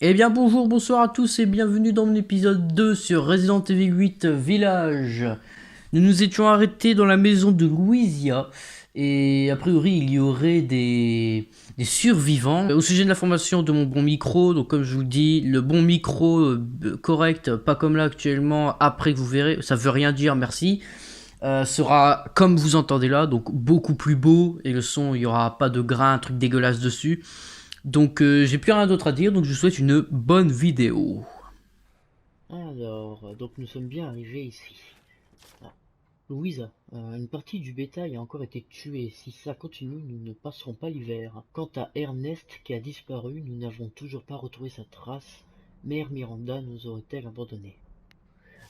Eh bien bonjour, bonsoir à tous et bienvenue dans mon épisode 2 sur Resident Evil 8 Village. Nous nous étions arrêtés dans la maison de Louisia et a priori il y aurait des survivants. Au sujet de la formation de mon bon micro, donc comme je vous dis, le bon micro correct, pas comme là actuellement, après que vous verrez, ça veut rien dire, merci. Sera comme vous entendez là, donc beaucoup plus beau et le son, il n'y aura pas de grain, un truc dégueulasse dessus. Donc j'ai plus rien d'autre à dire, donc je vous souhaite une bonne vidéo. Alors, donc nous sommes bien arrivés ici. Ah. Louisa, une partie du bétail a encore été tuée. Si ça continue, nous ne passerons pas l'hiver. Quant à Ernest qui a disparu, nous n'avons toujours pas retrouvé sa trace. Mère Miranda nous aurait-elle abandonnés?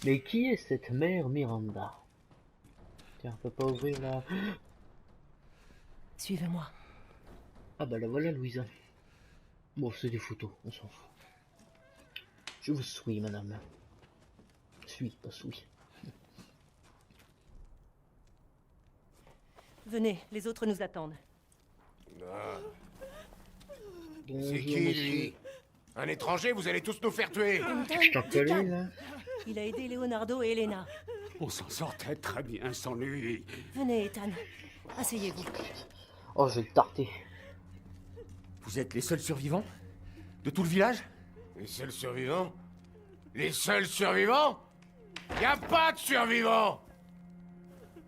Mais qui est cette mère Miranda? Tiens, on peut pas ouvrir la... Suivez-moi. Ah bah la voilà Louisa. Bon, c'est des photos, on s'en fout. Je vous suis, madame. Suis, pas suis. Venez, les autres nous attendent. Bonjour, C'est qui, monsieur. lui? Un étranger, vous allez tous nous faire tuer. Je t'en connais, là. Il a aidé Leonardo et Elena. On s'en sortait très bien sans lui. Venez, Ethan. Asseyez-vous. Oh, je vais le tarter. Vous êtes les seuls survivants? De tout le village? Les seuls survivants? Les seuls survivants? Y a pas de survivants!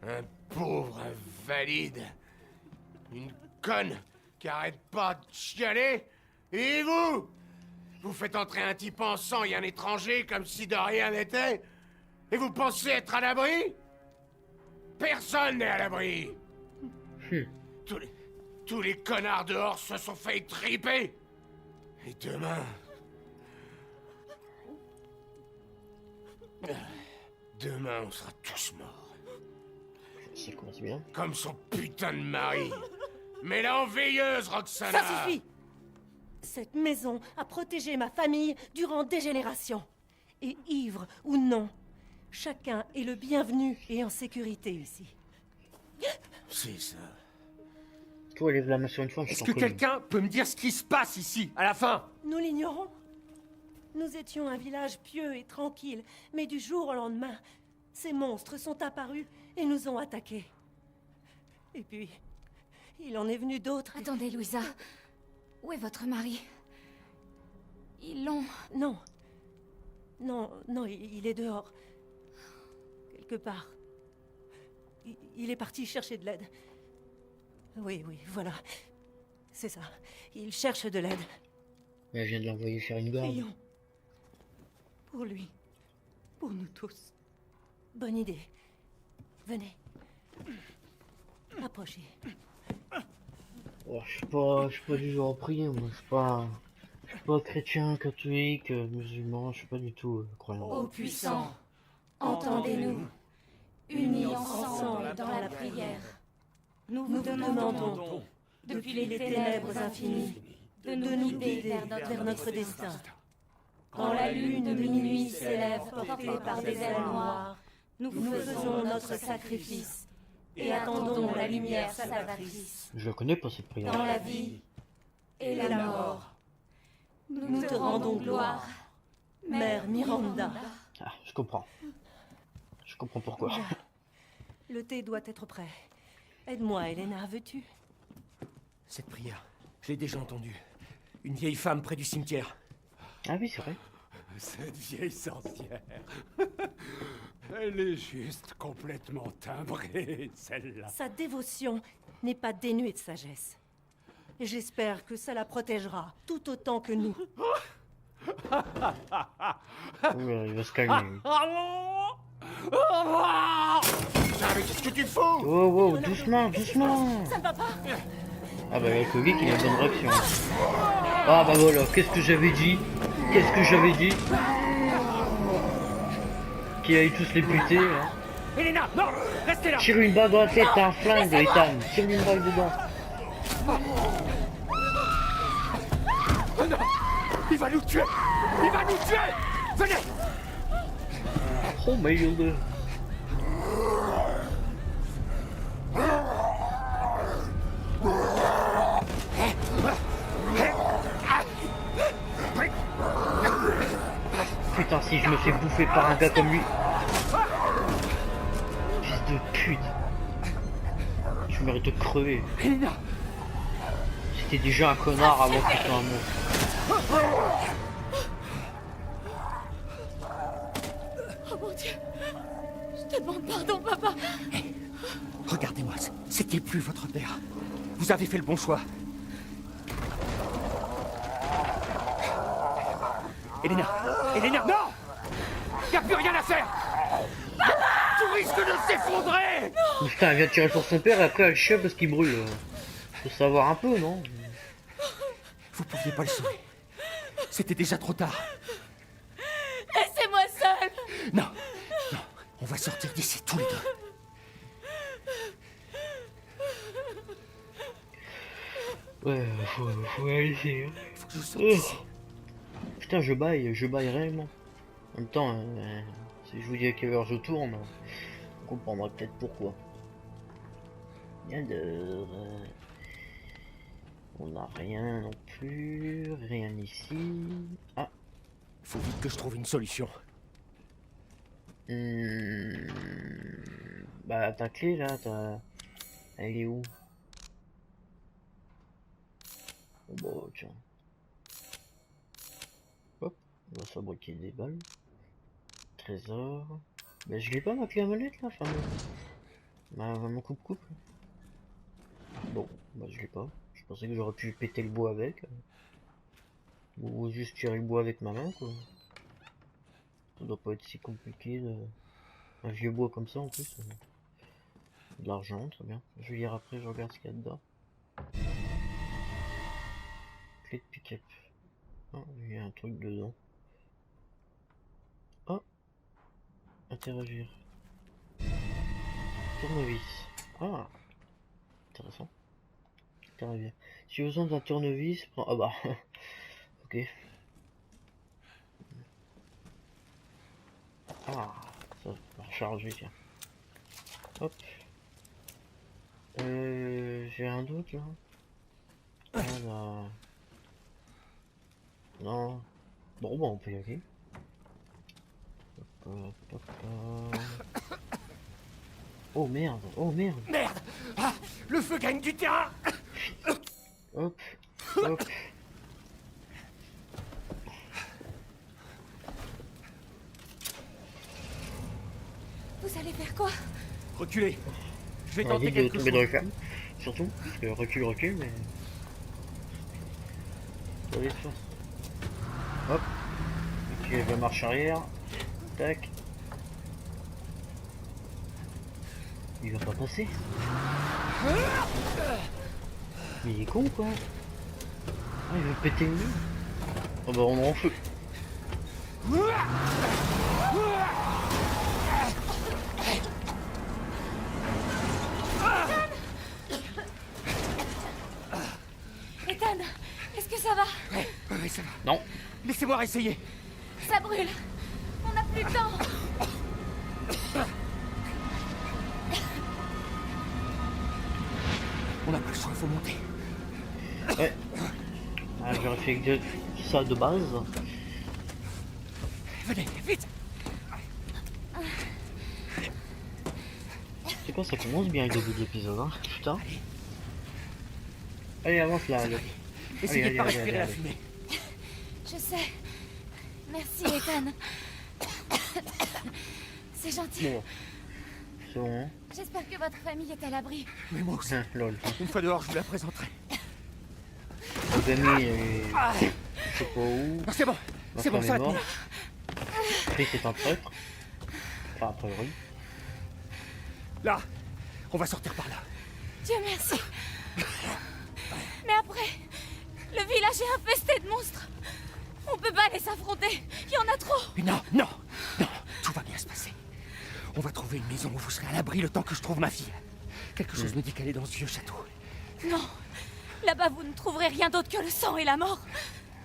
Un pauvre invalide. Une conne qui arrête pas de chialer. Et vous? Vous faites entrer un type en sang et un étranger comme si de rien n'était? Et vous pensez être à l'abri? Personne n'est à l'abri! Tous les connards dehors se sont fait triper! Et demain... Demain, on sera tous morts. Ça commence bien. Comme son putain de mari. Mais la veilleuse, Roxana! Ça suffit! Cette maison a protégé ma famille durant des générations. Et ivre ou non, chacun est le bienvenu et en sécurité ici. C'est ça. Toi, lève la main sur une femme, je Est-ce t'en que connais. quelqu'un peut me dire ce qui se passe ici, à la fin? Nous l'ignorons. Nous étions un village pieux et tranquille, mais du jour au lendemain, ces monstres sont apparus et nous ont attaqués. Et puis, il en est venu d'autres. Attendez, Louisa. Où est votre mari? Ils l'ont... Non. Non, il est dehors. Quelque part. Il est parti chercher de l'aide. Oui, voilà. C'est ça. Il cherche de l'aide. Mais elle vient de l'envoyer faire une garde. Prions. Pour lui. Pour nous tous. Bonne idée. Venez. Approchez. Oh, je suis pas du genre à prier, moi. Je suis pas chrétien, catholique, musulman, je suis pas du tout croyant. Ô puissant, entendez-nous. Unis ensemble dans la prière. Nous vous demandons, depuis les ténèbres infinies, de nous guider vers notre destin. Quand la lune de minuit s'élève portée par des ailes noires, nous faisons notre sacrifice et attendons la lumière salvatrice. Je la connais pas cette prière. Dans la vie et la mort, nous te rendons gloire, Mère Miranda. Ah, je comprends. Je comprends pourquoi. Le thé doit être prêt. Aide-moi, Elena, veux-tu? Cette prière, je l'ai déjà entendue. Une vieille femme près du cimetière. Ah oui, c'est vrai. Cette vieille sorcière. Elle est juste complètement timbrée, celle-là. Sa dévotion n'est pas dénuée de sagesse. Et j'espère que ça la protégera tout autant que nous. Oula, il va se calmer. Putain, mais qu'est-ce que tu fous? Wow, doucement. Ça ne va pas? Ah bah l'alcoolique, il a une bonne réaction. Ah bah voilà, qu'est-ce que j'avais dit? Qui allait tous les buter, là. Elena, non, restez là. Tire une balle dans la tête, t'as un flingue, Ethan. Tire-lui une balle dedans. Oh non, il va nous tuer. Venez. Oh merde. Putain, si je me fais bouffer par un gars comme lui. Fils de pute. Je mérite de crever. Elena! C'était déjà un connard avant qu'il soit un monstre. Oh mon Dieu! Je te demande pardon, papa! Regardez-moi, c'était plus votre père. Vous avez fait le bon choix. Elena! Elena! Non! Y a plus rien à faire! Tout risque de s'effondrer! Putain, elle vient de tirer sur son père et après elle chie parce qu'il brûle. Faut savoir un peu, non? Vous pouviez pas le sauver. C'était déjà trop tard. Laissez-moi seule! Non, non, on va sortir d'ici tous les deux. Ouais, faut essayer. Faut que je sorte d'ici. Putain, je baille réellement. En même temps, si je vous dis à quelle heure je tourne, vous comprendrez peut-être pourquoi. Alors, on n'a rien non plus, rien ici. Ah, Faut vite que je trouve une solution. bah ta clé là, elle est où? Bon, tiens. Hop, on va fabriquer des balles. Trésor. Bah je l'ai pas ma clé à molette là, enfin mon coupe-coupe. Bon, bah je l'ai pas. Je pensais que j'aurais pu péter le bois avec. Ou juste tirer le bois avec ma main quoi. Ça doit pas être si compliqué de... Un vieux bois comme ça en plus. De l'argent, très bien. Je vais lire après, je regarde ce qu'il y a dedans. Clé de pick-up. Oh, il y a un truc dedans. Oh, interagir. Tournevis. Ah, intéressant. Interagir. Si vous besoin d'un tournevis, prends... Ah bah, ok. Ah, ça va recharger, tiens. Hop. J'ai un doute là. Ah là. Non. Bon, bah on peut y aller. Oh merde, oh merde. Merde! Ah, le feu gagne du terrain! Hop, hop. Vous allez faire quoi? Reculez! Je vais On a tenter dit de quelque tomber dans les chose. fermes. Surtout, parce que recule, mais... Allez, ça. Hop. Ok, la marche arrière. Tac. Il va pas passer. Mais il est con quoi. Ah, il veut péter le mur. Oh bah on est en feu. Ethan, est-ce que ça va? Ouais, ça va. Non. Laissez-moi essayer. Ça brûle. On n'a plus de temps. On n'a pas le choix, faut monter. Ouais. Ah, j'aurais fait que ça de base. Venez, vite! C'est quoi, ça commence bien le début de l'épisode, hein. Putain. Allez, avance là, l'autre. Essayez de pas respirer la allez. fumée. Je sais. Merci, Ethan. C'est gentil. Bon. C'est bon, hein. J'espère que votre famille est à l'abri. Mais moi aussi. Lol. Une fois dehors, je vous la présenterai. Les amis, je sais pas où. Non, c'est bon. Ma C'est bon, femme ça est va morte. tenir. Chris est un traître. Enfin, a priori. Là, on va sortir par là. Dieu merci. Mais après, le village est infesté de monstres. On peut pas les affronter. Il y en a trop. Mais non, non, non, tout va bien se passer. On va trouver une maison où vous serez à l'abri le temps que je trouve ma fille. Quelque chose me dit qu'elle est dans ce vieux château. Non. Là-bas, vous ne trouverez rien d'autre que le sang et la mort.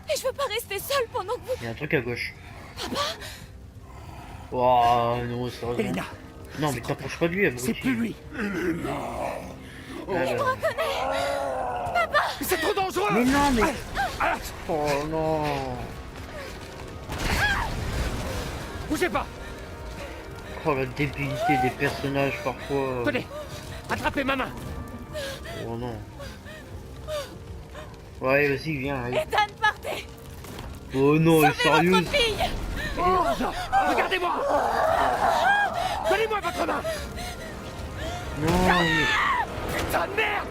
Et je veux pas rester seule pendant que vous... Il y a un truc à gauche. Oh non, sérieusement. Elena, Non, mais t'approches pas de lui, abruti. c'est plus lui. Ah, bah. Mais c'est trop dangereux. Mais non, mais... Ah, Oh non. Bougez pas. Oh, la débilité des personnages parfois. Tenez, attrapez ma main. Oh non. Ouais, vas-y, viens. Allez. Ethan, partez. Oh non, elle est Sauvez sérieuse. votre fille. Regardez-moi. Donnez-moi votre main. Non, mais... Putain de merde.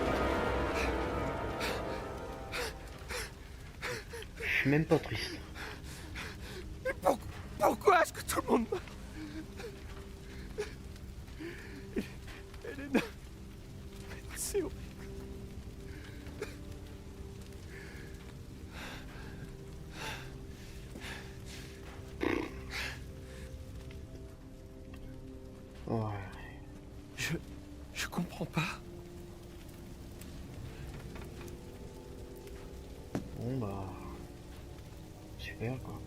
je suis même pas triste. Mais pourquoi est-ce que tout le monde m'a... Elena... C'est horrible. Ouais. Je comprends pas. Bon bah... super quoi.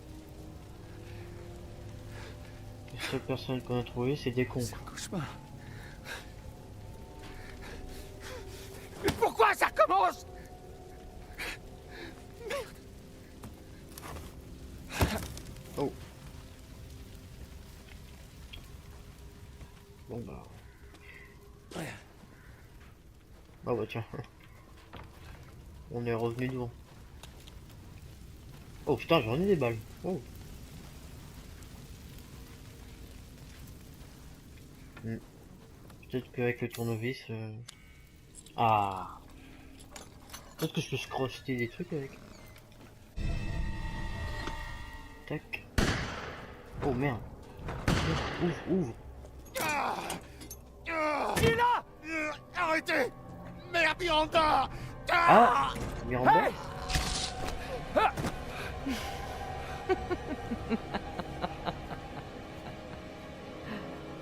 Les seules personnes qu'on a trouvées, c'est des cons. C'est un cauchemar. Mais pourquoi ça recommence? Oh. Bon bah... Ah bah tiens. On est revenu devant. Oh putain, j'en ai des balles. Oh. Peut-être qu'avec le tournevis... Ah. Peut-être que je peux se crocheter des trucs avec. Tac. Oh merde. Ouvre, ouvre. Il est là. Arrêtez! Merde, Miranda! Ah, Miranda.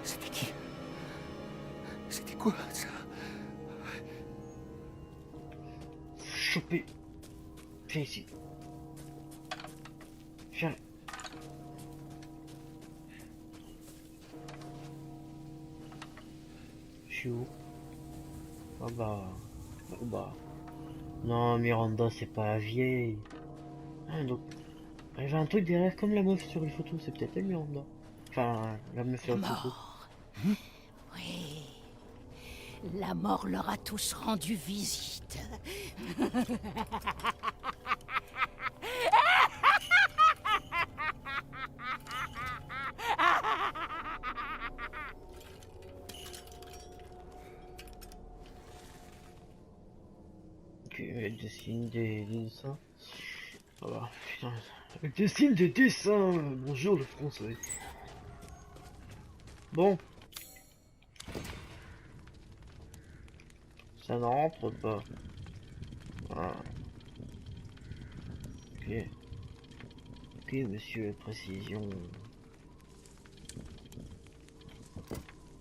C'était qui? C'était quoi ça? Choper. Viens ici. Viens. Je suis où? Ah bah. Oh bah. Non, Miranda, c'est pas la vieille. Ah, donc. Elle avait un truc derrière comme la meuf sur les photos, c'est peut-être elle, Miranda. Enfin, la meuf sur la photo. Oui. La mort leur a tous rendu visite. Ok, elle dessine des dessins. Ah bah, putain. Elle dessine des dessins. Bonjour le français. Bon. Ça n'en rentre pas. Voilà. Ok. Ok, monsieur, précision.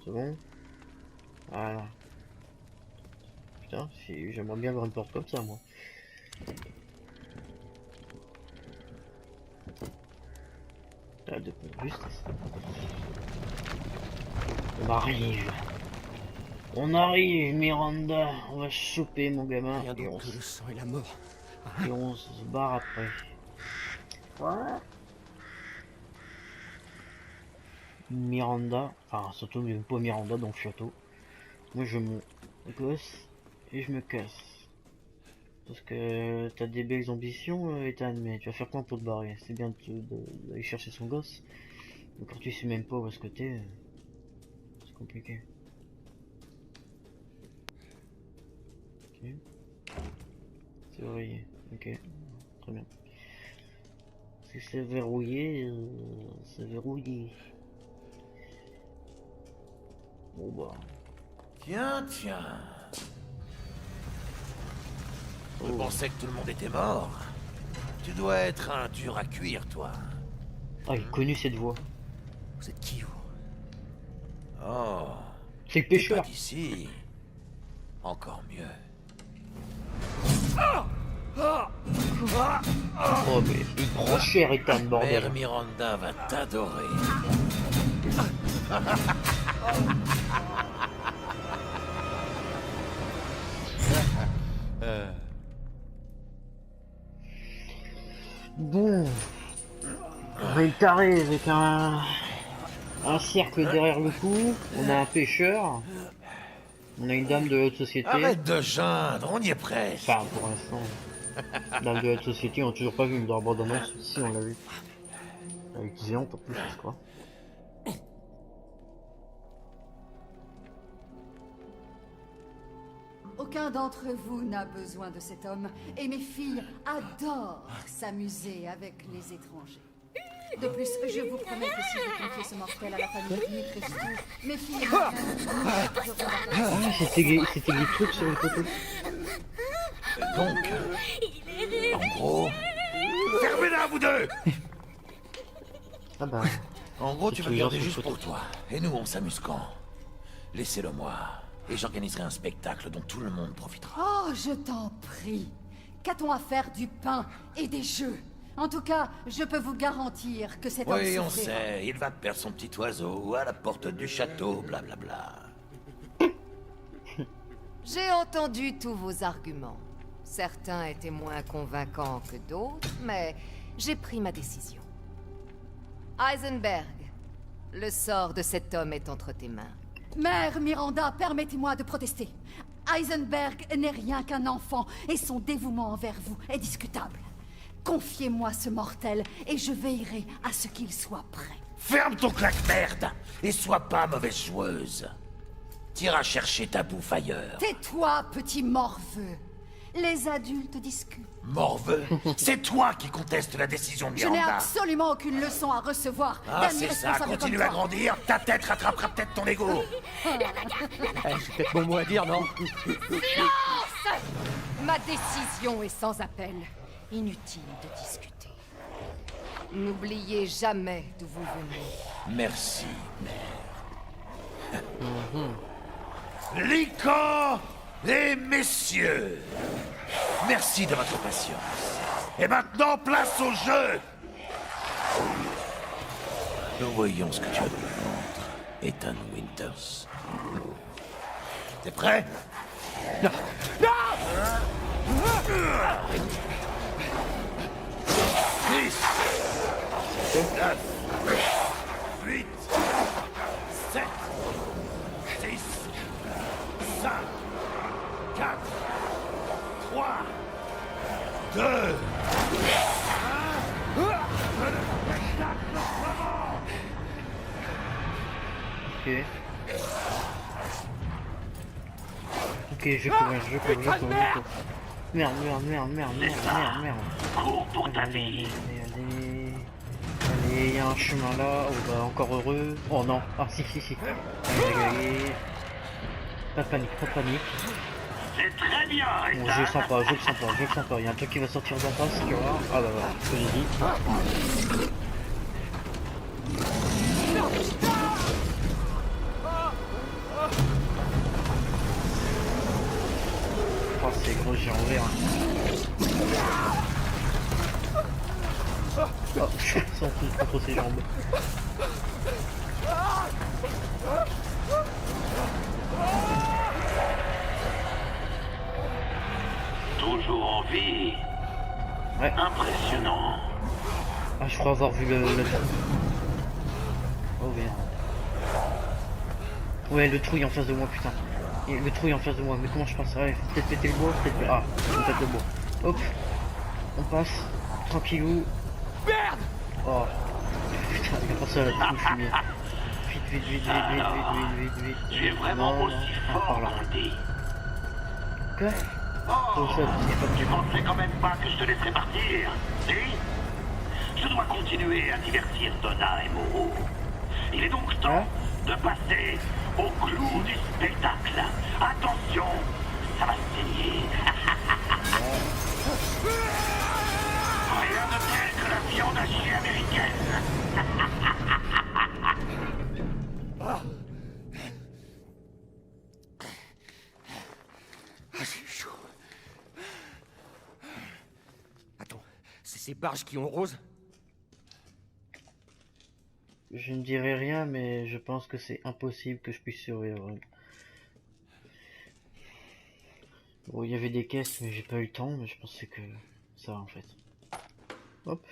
C'est bon? Voilà. Putain, j'aimerais bien avoir une porte comme ça, moi. Là, de justesse. On arrive. On arrive, Miranda. On va choper mon gamin. Rien Et on, d'autre que le sang et la mort. et on se barre après. Voilà. Miranda. Enfin, surtout pas Miranda dans le château. Moi, je me gosse et je me casse. Parce que t'as des belles ambitions, Ethan, mais tu vas faire quoi pour te barrer? C'est bien d'aller chercher son gosse. Mais quand tu sais même pas où est-ce que t'es, c'est compliqué. Ok. C'est verrouillé. Ok. Très bien. Si c'est verrouillé, c'est verrouillé. Bon bah. Tiens, tiens. Je Oh. pensais que tout le monde était mort. Tu dois être un dur à cuire, toi. Ah, j'ai connu cette voix. Vous êtes qui, vous? Oh, C'est le t'es pêcheur. pas d'ici. Encore mieux. Oh, mais il prend cher, Ethan, bordel. Mère Miranda va t'adorer. Bon. On va le taré avec un un cercle derrière le cou, on a un pêcheur, on a une dame de haute société. Arrête de geindre, on y est presque. Enfin, pour l'instant, dame de haute société, on a toujours pas vu, mais dans la bande-annonce, si on l'a vu. Avec géante en plus, je crois. Aucun d'entre vous n'a besoin de cet homme, et mes filles adorent s'amuser avec les étrangers. De plus, je vous promets que si je confie ce mortel à la famille Dimitrescu, mes filles... Ah, c'était des trucs sur le côté. Donc, en gros... Fermez-la, vous deux. Ah bah... En gros, tu C'est vas le toujours garder sur le juste côté. pour toi. Et nous, on s'amuse quand? Laissez-le moi. Et j'organiserai un spectacle dont tout le monde profitera. Oh, je t'en prie. Qu'a-t-on à faire du pain et des jeux? En tout cas, je peux vous garantir que cet homme Oui, on souffrira. sait. Il va perdre son petit oiseau à la porte du château, blablabla. J'ai entendu tous vos arguments. Certains étaient moins convaincants que d'autres, mais j'ai pris ma décision. Heisenberg, le sort de cet homme est entre tes mains. Mère Miranda, permettez-moi de protester. Heisenberg n'est rien qu'un enfant, et son dévouement envers vous est discutable. Confiez-moi ce mortel, et je veillerai à ce qu'il soit prêt. Ferme ton claque-merde et sois pas mauvaise joueuse. T'iras chercher ta bouffe ailleurs. Tais-toi, petit morveux. Les adultes discutent. Morveux, c'est toi qui contestes la décision de Je n'ai Miranda. absolument aucune leçon à recevoir Ah, d'un c'est ça, irresponsable continue comme à toi. grandir, ta tête rattrapera peut-être ton ego. J'ai peut-être mon mot à dire, non? Ma décision est sans appel. Inutile de discuter. N'oubliez jamais d'où vous venez. Merci, mère. Lycan et messieurs, merci de votre patience. Et maintenant, place au jeu. Nous voyons ce que tu as de ventre, Ethan Winters. T'es prêt? Non. Non. 10, 9, 8, 7, 6, 5, 4, 3, 2, 1. Ok. Ok, je cours, je cours. Merde. Cours pour ta Allez, vie. allez, il y a un chemin là, oh bah encore heureux. Oh non, ah si. Allez. Pas de panique. C'est très bien, Bon, Ethan. je le sens pas, il y a un truc qui va sortir d'en face, tu vois. Ah bah voilà, ce que j'ai dit. Oh c'est gros, j'ai en vert. Oh, sans plus contre ses jambes. Toujours en vie. Ouais. Impressionnant. Ah, je crois avoir vu le trou. Oh merde. Ouais, le trou est en face de moi, putain. Et le trou est en face de moi, mais comment je passe? Ouais, faut peut-être péter le bois, peut-être. Ah, je pète le bois. Hop, on passe, tranquillou. Merde! Oh, putain, il y a pas ça là, tout fumier. Vite. Tu es vraiment Non, aussi ah, fort par là. qu'on le dit. Quoi? Oh, ça, c'est pas Tu de pensais quand même pas que je te laisserais partir, si? Je dois continuer à divertir Donna et Moreau. Il est donc temps de passer au clou du spectacle. Attention, ça va saigner. Rien de tel que la viande hachée américaine. Ah, c'est chaud. Attends, c'est ces barges qui ont rose? Je ne dirai rien, mais je pense que c'est impossible que je puisse survivre. Bon, il y avait des caisses, mais j'ai pas eu le temps, mais je pensais que ça en fait. Hop.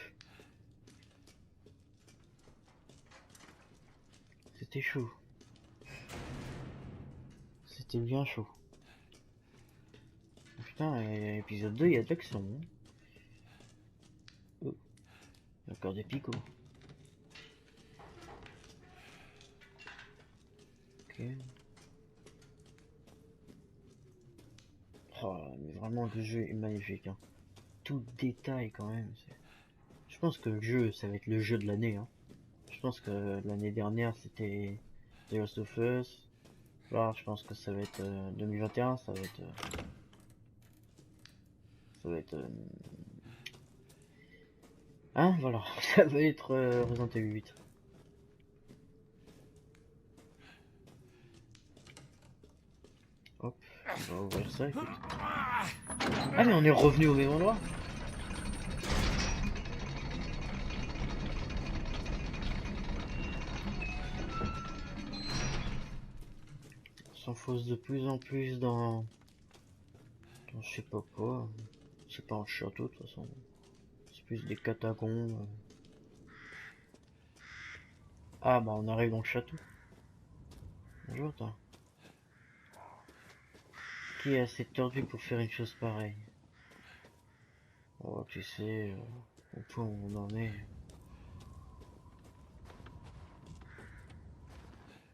c'était chaud. C'était bien chaud. Putain, épisode 2, il y a de l'action. Hein. Oh, il y a encore des picots. Ok. Oh, mais vraiment, le jeu est magnifique. Hein. Tout détail quand même. Je pense que le jeu, ça va être le jeu de l'année. Hein. Je pense que l'année dernière, c'était The Last of Us. Là, je pense que ça va être 2021, ça va être... Hein, voilà, ça va être Resident Evil 8. Hop, on va ouvrir ça, écoute. Ah mais on est revenu au même endroit. On s'enfonce de plus en plus dans je sais pas quoi. C'est pas un château de toute façon. C'est plus des catacombes. Ah bah on arrive dans le château. Bonjour toi. Qui est assez tordu pour faire une chose pareille? Oh tu sais, au point où on en est.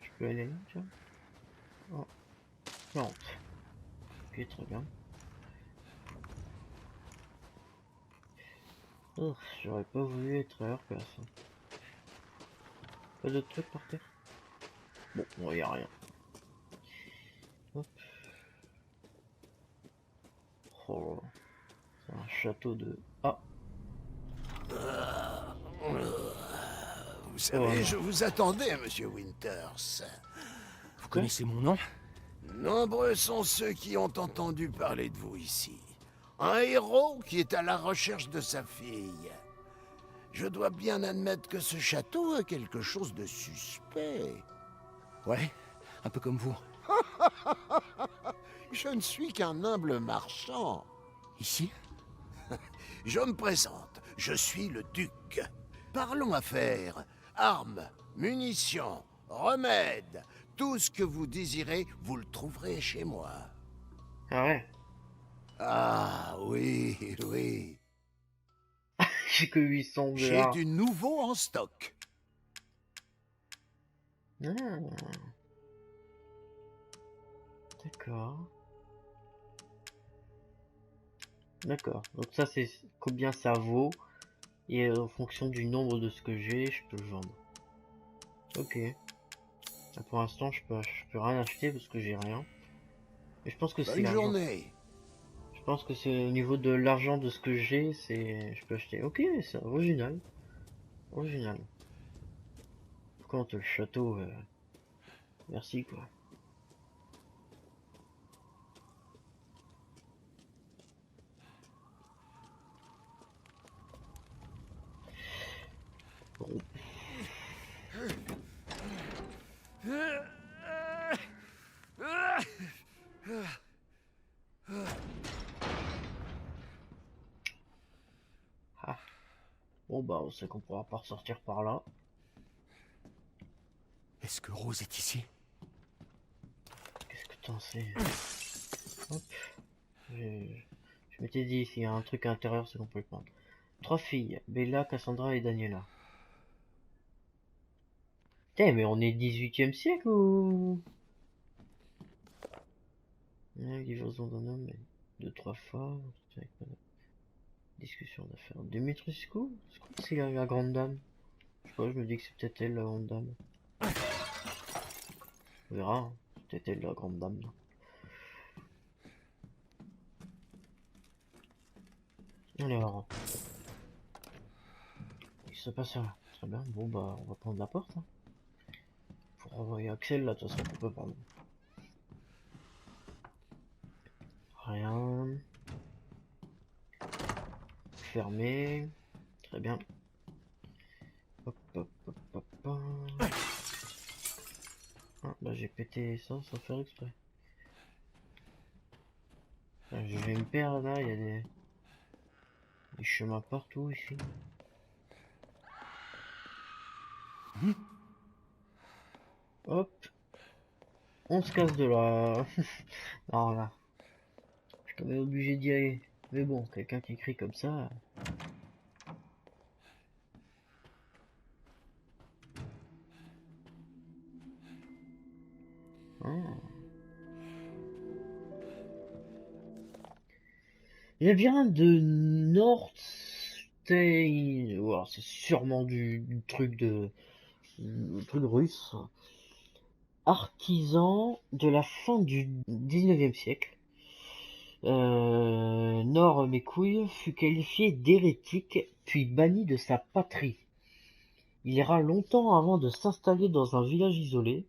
Je peux aller là, tu vois? Oh, plante. Ok, très bien. Oh, j'aurais pas voulu être à leur place. Hein. Pas d'autres trucs par terre? Bon, y a rien. Hop. Oh, c'est un château de... Ah! Vous savez, je vous attendais, monsieur Winters. Vous connaissez mon nom? Nombreux sont ceux qui ont entendu parler de vous ici. Un héros qui est à la recherche de sa fille. Je dois bien admettre que ce château a quelque chose de suspect. Ouais, un peu comme vous. Je ne suis qu'un humble marchand. Ici? Je me présente, je suis le duc. Parlons affaires, armes, munitions, remèdes. Tout ce que vous désirez, vous le trouverez chez moi. Ah ouais? Ah oui, oui. J'ai que 800 J'ai dollars. du nouveau en stock. Ah. D'accord. D'accord. Donc ça c'est combien ça vaut. Et en fonction du nombre de ce que j'ai, je peux le vendre. Ok. Là, pour l'instant je peux rien acheter parce que j'ai rien. Mais je pense que c'est Bonne l'argent. journée. Je pense que c'est au niveau de l'argent de ce que j'ai, c'est. Je peux acheter. Ok, c'est original. Original. Par contre le château. Merci quoi. Bon. Ah. Bon bah on sait qu'on pourra pas ressortir par là. Est-ce que Rose est ici? Qu'est-ce que t'en sais? Hop. Je m'étais dit, s'il y a un truc à l'intérieur, c'est qu'on peut le prendre. 3 filles, Bella, Cassandra et Daniela. Putain, mais on est 18e siècle ou... Livraison d'un homme, 2-3 fois. Discussion d'affaires. Dimitrescu? C'est la grande dame. Je sais pas, je me dis que c'est peut-être elle la grande dame. On verra, hein. C'est peut-être elle la grande dame. Là. Alors. Il se passe là. Très bien. Bon bah on va prendre la porte. Hein. Faut renvoyer Axel là, de toute façon on peut prendre. Rien. Fermé. Très bien. Hop hop hop hop hop. Ah, bah j'ai pété ça sans faire exprès. Ah, je vais me perdre là, il y a des chemins partout ici. Hop. On se casse de là. Alors là. Je suis quand même obligé d'y aller. Mais bon, quelqu'un qui crie comme ça. Ah. Il y a bien de Nordstein. Wow, c'est sûrement du truc du truc russe. Artisan de la fin du 19e siècle. Nord mes couilles fut qualifié d'hérétique puis banni de sa patrie. Il ira longtemps avant de s'installer dans un village isolé.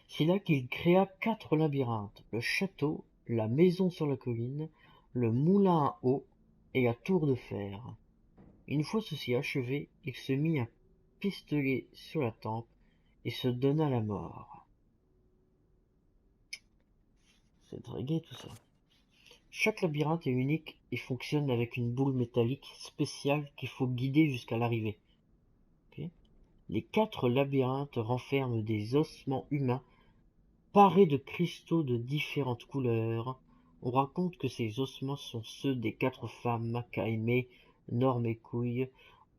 C'est là qu'il créa 4 labyrinthes, le château, la maison sur la colline, le moulin à eau et la tour de fer. Une fois ceci achevé, il se mit un pistolet sur la tempe et se donna la mort. C'est très gai tout ça. Chaque labyrinthe est unique et fonctionne avec une boule métallique spéciale qu'il faut guider jusqu'à l'arrivée. Okay. Les 4 labyrinthes renferment des ossements humains parés de cristaux de différentes couleurs. On raconte que ces ossements sont ceux des 4 femmes qu'a aimé Nord mes couilles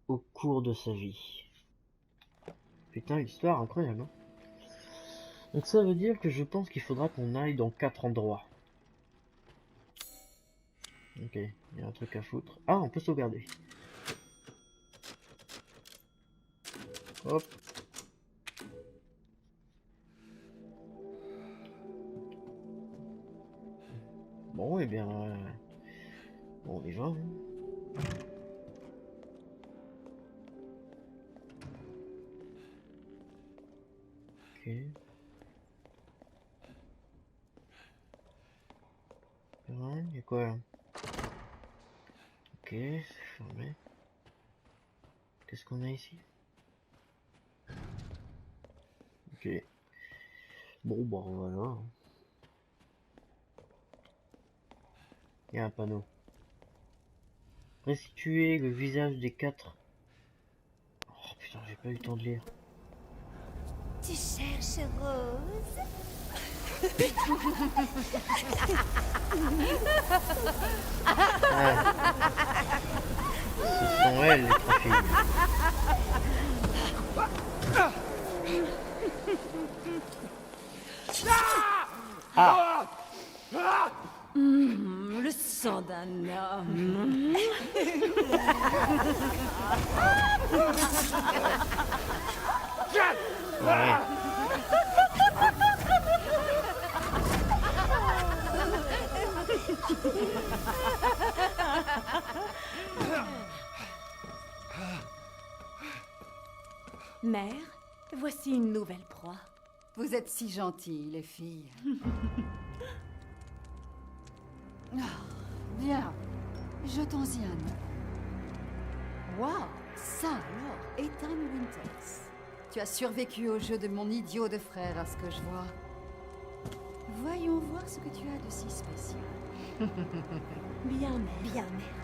au cours de sa vie. Putain, l'histoire incroyable, hein. Donc ça veut dire que je pense qu'il faudra qu'on aille dans 4 endroits. Ok, il y a un truc à foutre. Ah, on peut sauvegarder. Hop. Bon, et bien... bon, on y va, hein. Ok. Il y a quoi là? Ok, c'est fermé. Qu'est-ce qu'on a ici? Ok. Bon, bah voilà. Il y a un panneau. Restituer le visage des 4. Oh putain, j'ai pas eu le temps de lire. Tu cherches Rose? Ah. Ce sont elles les 3 filles. Ah. Le sang d'un homme. Ouais. Mère, voici une nouvelle proie. Vous êtes si gentilles, les filles. Ah, bien, jetons-y un œil. Waouh, ça alors, Ethan Winters. Tu as survécu au jeu de mon idiot de frère, à ce que je vois. Voyons voir ce que tu as de si spécial. Bien, mère. Bien, mère.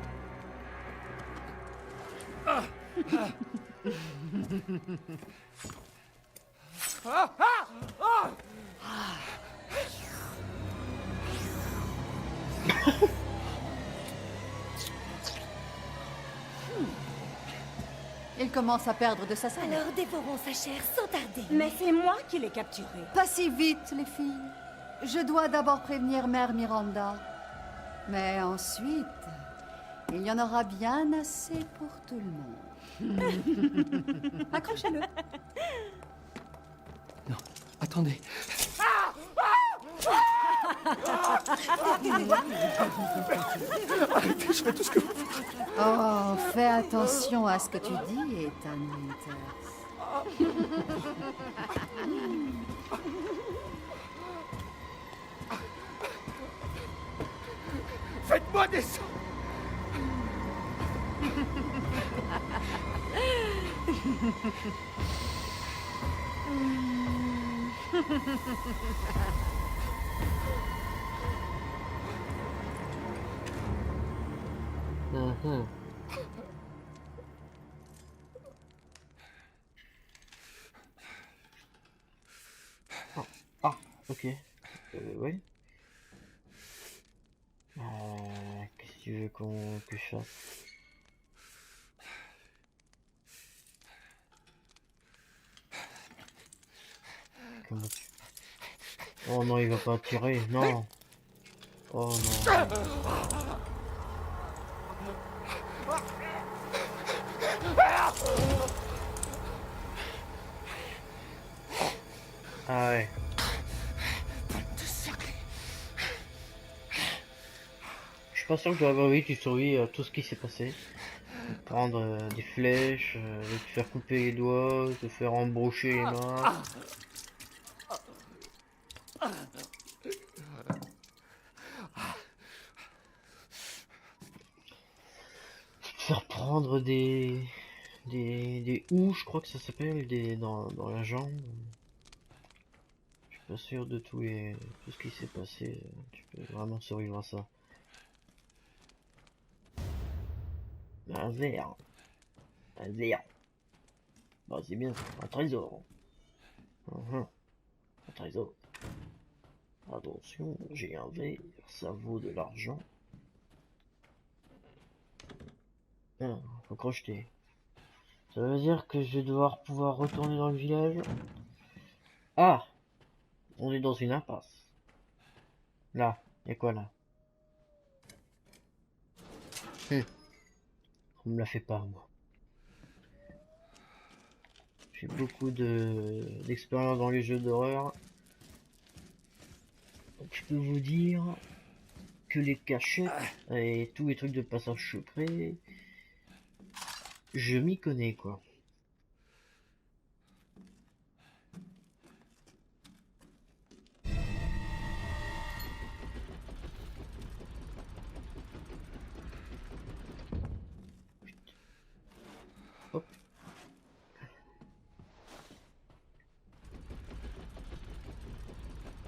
Il commence à perdre de sa saveur. Alors dévorons sa chair sans tarder. Mais c'est moi qui l'ai capturé. Pas si vite, les filles. Je dois d'abord prévenir Mère Miranda. Mais ensuite, il y en aura bien assez pour tout le monde. Accrochez-le. Non, attendez. Arrêtez, je fais tout ce que vous voulez. Oh, fais attention à ce que tu dis, Ethan Winters. Faites-moi descendre. Mhm. Ok. Ouais. Qu'est-ce que tu veux que je fasse? Comment tu... Oh non, il va pas tirer, non. Oh non. Ah ouais. Je suis pas sûr que j'aurais envie que tu survis à tout ce qui s'est passé. Prendre des flèches, de te faire couper les doigts, te faire embrocher les mains. Te faire prendre des houx, je crois que ça s'appelle, dans la jambe. Je suis pas sûr de tout ce qui s'est passé. Tu peux vraiment survivre à ça. Un verre. Un verre. Bah c'est bien, un trésor. Un trésor. Attention, j'ai un verre, ça vaut de l'argent. Faut crocheter. Ça veut dire que je vais devoir pouvoir retourner dans le village. Ah! On est dans une impasse. Là, y'a quoi là? On me la fait pas, moi. J'ai beaucoup d'expérience dans les jeux d'horreur. Donc je peux vous dire que les cachettes et tous les trucs de passage secret, je m'y connais quoi. Hop.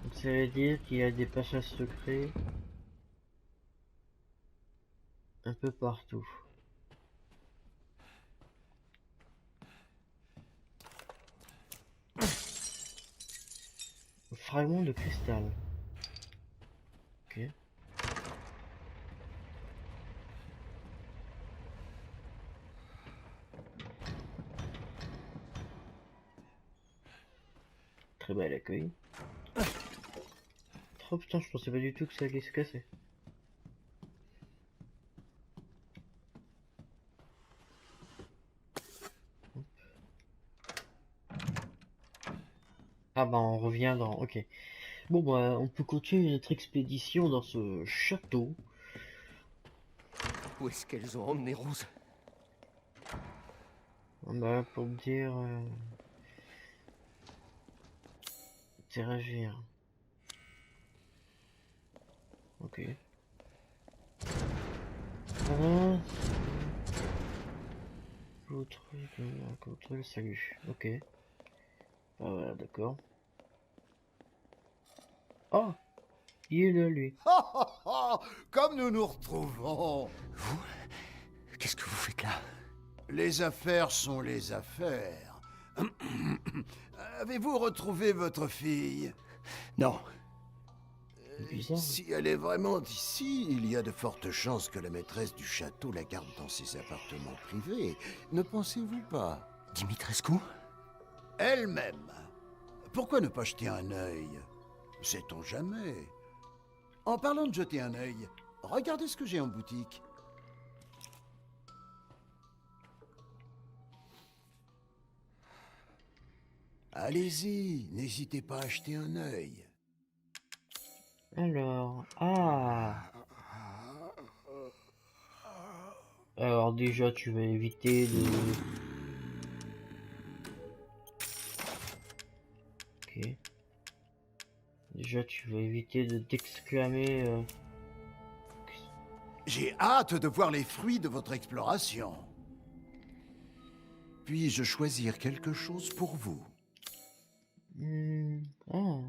Donc ça veut dire qu'il y a des passages secrets un peu partout. Fragment de cristal. Ok. Très bel accueil. Oh putain, je pensais pas du tout que ça allait se casser. Ah bah on revient dans... Ok. Bon bah on peut continuer notre expédition dans ce château. Où est-ce qu'elles ont emmené Rose? Bah pour me dire... interagir. Ok. Voilà. Contrôle, salut. Ok. Ah voilà, d'accord. Oh! Il est là, lui. Comme nous nous retrouvons. Vous? Qu'est-ce que vous faites là? Les affaires sont les affaires. Avez-vous retrouvé votre fille? Non. Bizarre. Si elle est vraiment ici, il y a de fortes chances que la maîtresse du château la garde dans ses appartements privés. Ne pensez-vous pas? Dimitrescu? Elle-même. Pourquoi ne pas jeter un œil? Sait-on jamais? En parlant de jeter un œil, regardez ce que j'ai en boutique. Allez-y, n'hésitez pas à jeter un œil. Alors... Ah! Alors déjà, tu vas éviter de... Ok. Déjà, tu vas éviter de t'exclamer... J'ai hâte de voir les fruits de votre exploration. Puis-je choisir quelque chose pour vous? Ah.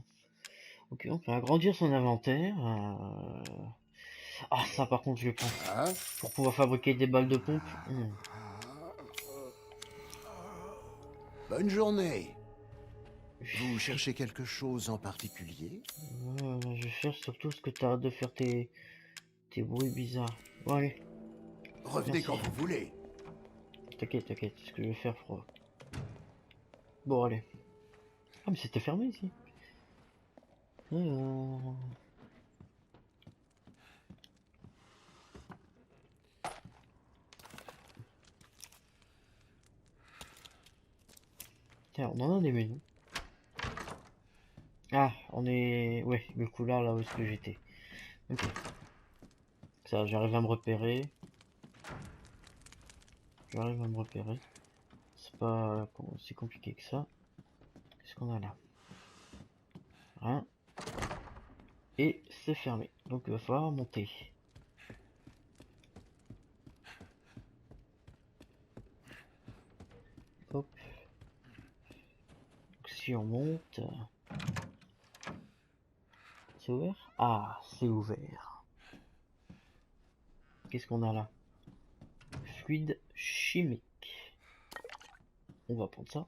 Ok, on peut agrandir son inventaire. Ah, ça par contre, je le prends. Hein? Pour pouvoir fabriquer des balles de pompe. Bonne journée. Vous cherchez quelque chose en particulier? Je cherche surtout ce que t'arrêtes de faire tes bruits bizarres. Bon, allez. Revenez Merci. quand vous voulez. T'inquiète, c'est ce que je vais faire, froid. Bon, allez. Ah, mais c'était fermé ici. Alors... Tiens, on en a des menus. Ah, on est... Ouais, le couloir là où est-ce que j'étais. Ok. Ça, j'arrive à me repérer. C'est pas si compliqué que ça. Qu'est-ce qu'on a là? Rien. Et c'est fermé. Donc il va falloir monter. Hop. Donc, si on monte... C'est ouvert? Ah, c'est ouvert. Qu'est-ce qu'on a là? Fluide chimique. On va prendre ça.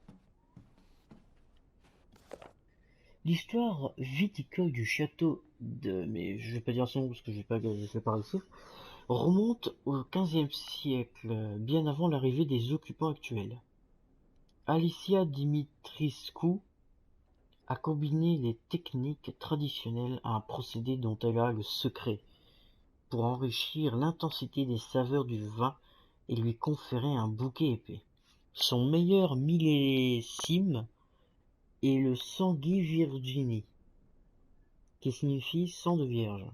L'histoire viticole du château de... Mais je vais pas dire son nom parce que je vais pas réussir. Remonte au XVe siècle, bien avant l'arrivée des occupants actuels. Alicia Dimitrescu a combiné les techniques traditionnelles à un procédé dont elle a le secret, pour enrichir l'intensité des saveurs du vin et lui conférer un bouquet épais. Son meilleur millésime est le Sanguis Virginie, qui signifie sang de vierge,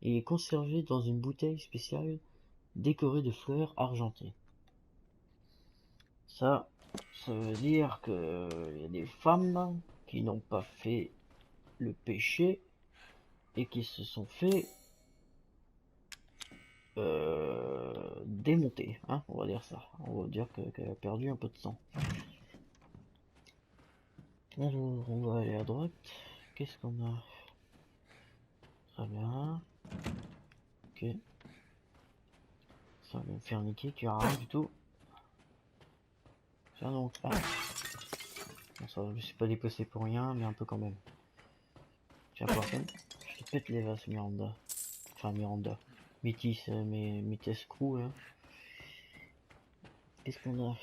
et est conservé dans une bouteille spéciale décorée de fleurs argentées. Ça veut dire que y a des femmes qui n'ont pas fait le péché et qui se sont fait démonter, hein, on va dire ça. On va dire qu'elle a perdu un peu de sang. Alors, on va aller à droite. Qu'est-ce qu'on a? Très bien. Ok. Ça va me faire niquer, tu as rien du tout. Tiens donc. Ah. Bon, ça, je me suis pas déplacé pour rien, mais un peu quand même. Tiens, personne. Je te pète les vases, Miranda. Enfin, Miranda. Métis, mais Mitescrew, là. Qu'est-ce qu'on a?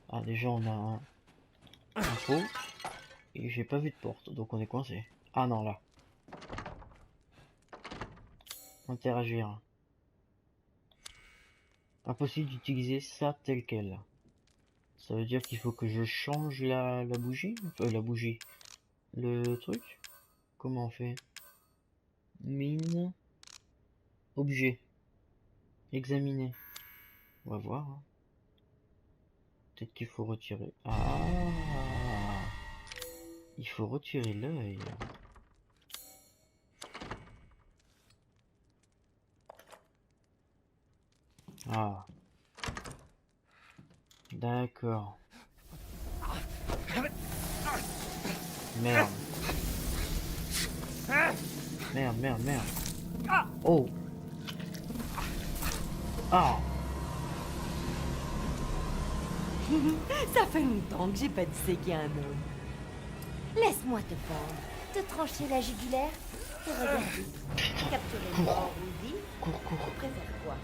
Ah, déjà, on a un pot. Et j'ai pas vu de porte, donc on est coincé. Ah non, là. Interagir. Impossible d'utiliser ça tel quel. Ça veut dire qu'il faut que je change la bougie? La bougie. Le truc? Comment on fait? Mine. Objet. Examiner. On va voir. Hein. Peut-être qu'il faut retirer. Ah! Il faut retirer l'œil. Ah. D'accord. Merde. Merde. Oh. Ah. Ça fait longtemps que j'ai pas disséqué un homme. Laisse-moi te pendre, te trancher la jugulaire et regarder. Capturer le mort ou vif, Cours. tu préfères quoi?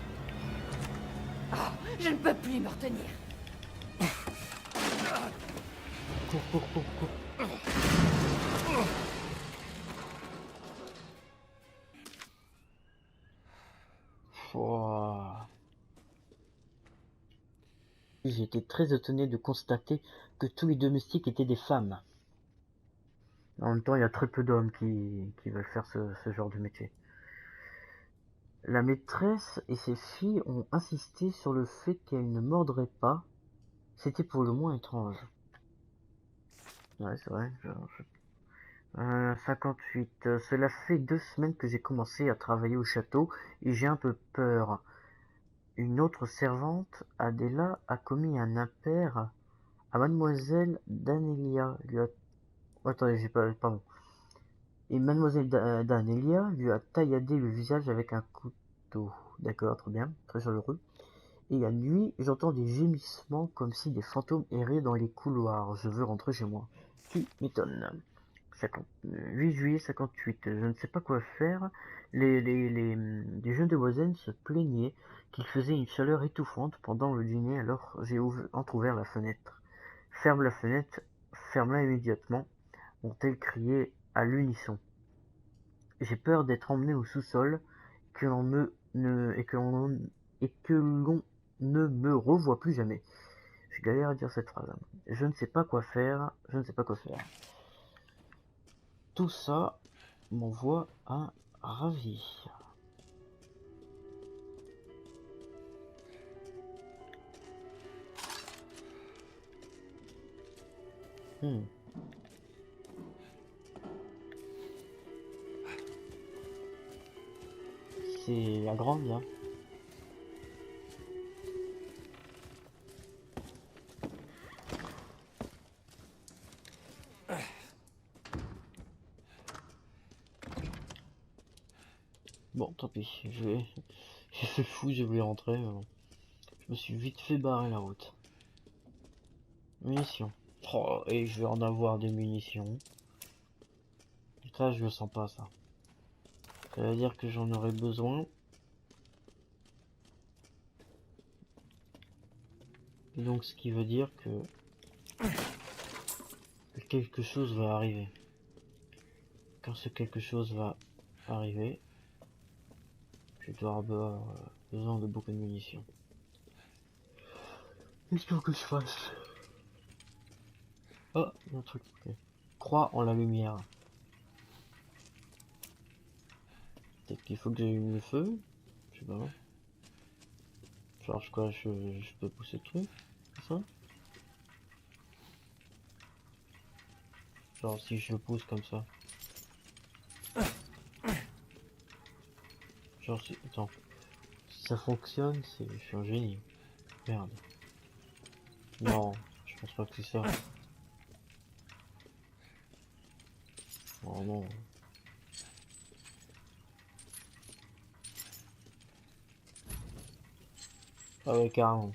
Oh, je ne peux plus me retenir. Cours. Ouah. J'ai été très étonné de constater que tous les domestiques étaient des femmes. En même temps, il y a très peu d'hommes qui veulent faire ce genre de métier. La maîtresse et ses filles ont insisté sur le fait qu'elles ne mordraient pas. C'était pour le moins étrange. Ouais, c'est vrai. 58. Cela fait 2 semaines que j'ai commencé à travailler au château et j'ai un peu peur. Une autre servante, Adela, a commis un impair à mademoiselle Danelia. Attendez, pardon. Et mademoiselle Danelia lui a tailladé le visage avec un couteau. D'accord, très bien, très chaleureux. Et la nuit, j'entends des gémissements comme si des fantômes erraient dans les couloirs. Je veux rentrer chez moi. Tu m'étonnes. 8 juillet 58. Je ne sais pas quoi faire. Les jeunes de Wazen se plaignaient qu'il faisait une chaleur étouffante pendant le dîner, alors j'ai entrouvert la fenêtre. Ferme la fenêtre, ferme-la immédiatement, ont-elles crié à l'unisson. J'ai peur d'être emmené au sous-sol, que l'on ne me revoie plus jamais. Je galère à dire cette phrase. Je ne sais pas quoi faire, je ne sais pas quoi faire. Tout ça m'envoie un ravi. C'est la grande là. Bon, tant pis, j'ai fait le fou, j'ai voulu rentrer. Je me suis vite fait barrer la route. Munitions. Oh, et je vais en avoir des munitions. Ça, je le sens pas, ça. Ça veut dire que j'en aurai besoin. Et donc, ce qui veut dire que quelque chose va arriver. Quand ce quelque chose va arriver, je dois avoir besoin de beaucoup de munitions. Qu'est-ce qu'il faut que je fasse? Oh, il y a un truc. Okay. Crois en la lumière. Peut-être qu'il faut que j'allume le feu. Je sais pas. Genre quoi, je peux pousser le truc. C'est ça? Genre si je le pousse comme ça. Genre si... Attends. Si ça fonctionne, je suis un génie. Merde. Non, je pense pas que c'est ça. Oh non. Ah ouais, carrément.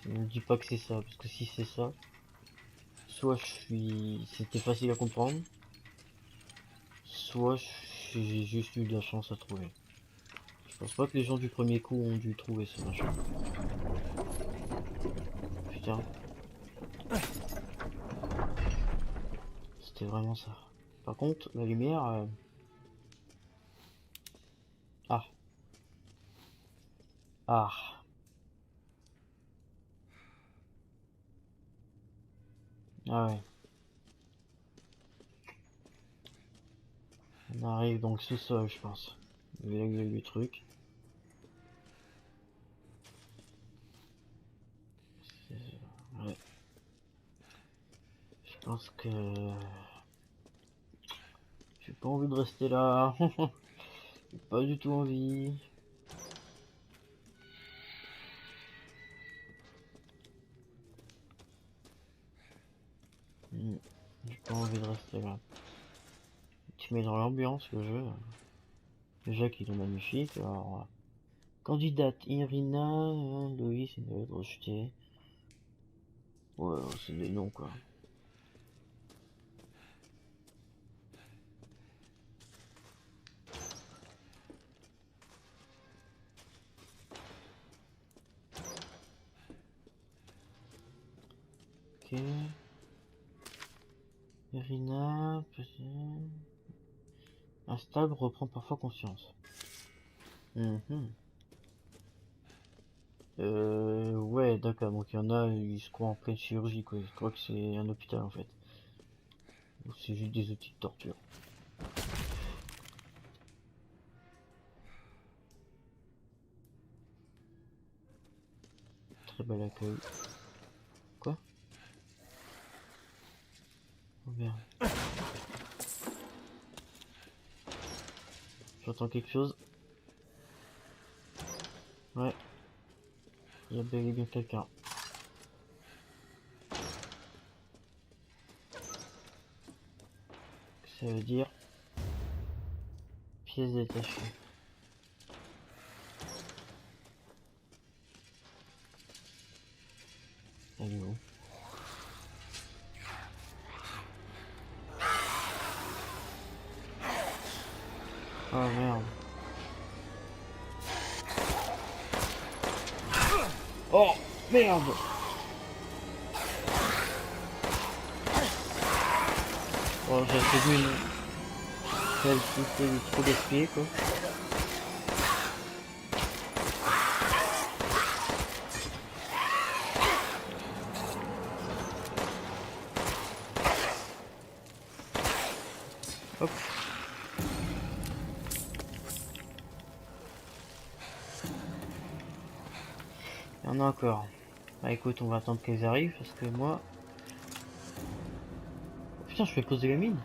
Ne me dis pas que c'est ça, parce que si c'est ça, soit c'était facile à comprendre, soit j'ai juste eu de la chance à trouver. Je pense pas que les gens du premier coup ont dû trouver ce machin. Putain. C'était vraiment ça. Par contre, la lumière... Ah. Ah. Ah ouais. On arrive donc sous sol, je pense. Le truc. Ouais. Je pense que... J'ai pas envie de rester là. J'ai pas du tout envie. J'ai pas envie de rester là. Tu mets dans l'ambiance le jeu. Déjà qu'il est magnifique. Alors, candidate Irina, Loïs, une lettre rejetée. Ouais, c'est des noms quoi. Ok. Irina, instable, reprend parfois conscience. Ouais, d'accord, donc il y en a, ils se croient en pleine chirurgie, quoi. Je crois que c'est un hôpital en fait. Ou c'est juste des outils de torture. Très bel accueil. Quoi? Oh merde. J'entends quelque chose. Ouais. Il y a bel et bien quelqu'un. Ça veut dire pièces détachées. Elle est où? Ah merde. Oh merde. Oh j'ai fait une... C'est trop gaspillé quoi. Hop. Il y en a encore. Bah écoute, on va attendre qu'elles arrivent parce que moi... Oh, putain, je fais poser la mine.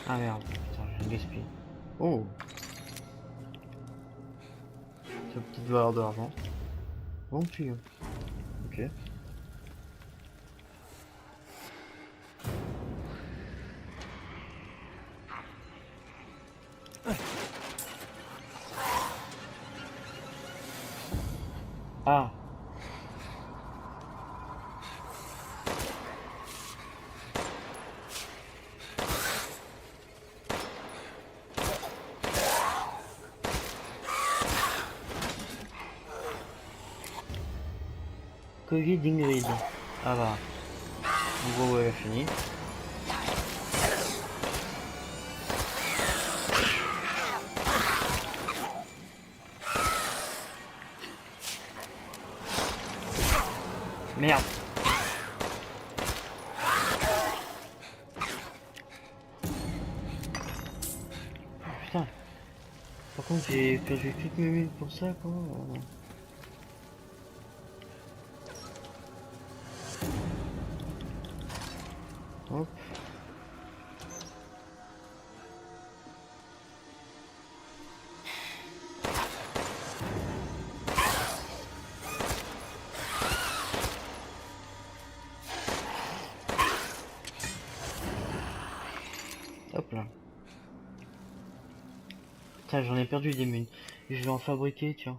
Ah merde, putain, j'ai gaspillé. Oh, c'est une petite valeur d'argent. Bon tuyau. Ok. Ah. Collier d'Ingrid. Ah bah. En gros, ouais, fini. Merde. Putain. Par contre, j'ai perdu toutes mes mines pour ça, quoi. Hop. Hop là. Putain, j'en ai perdu des mines. Je vais en fabriquer, tiens.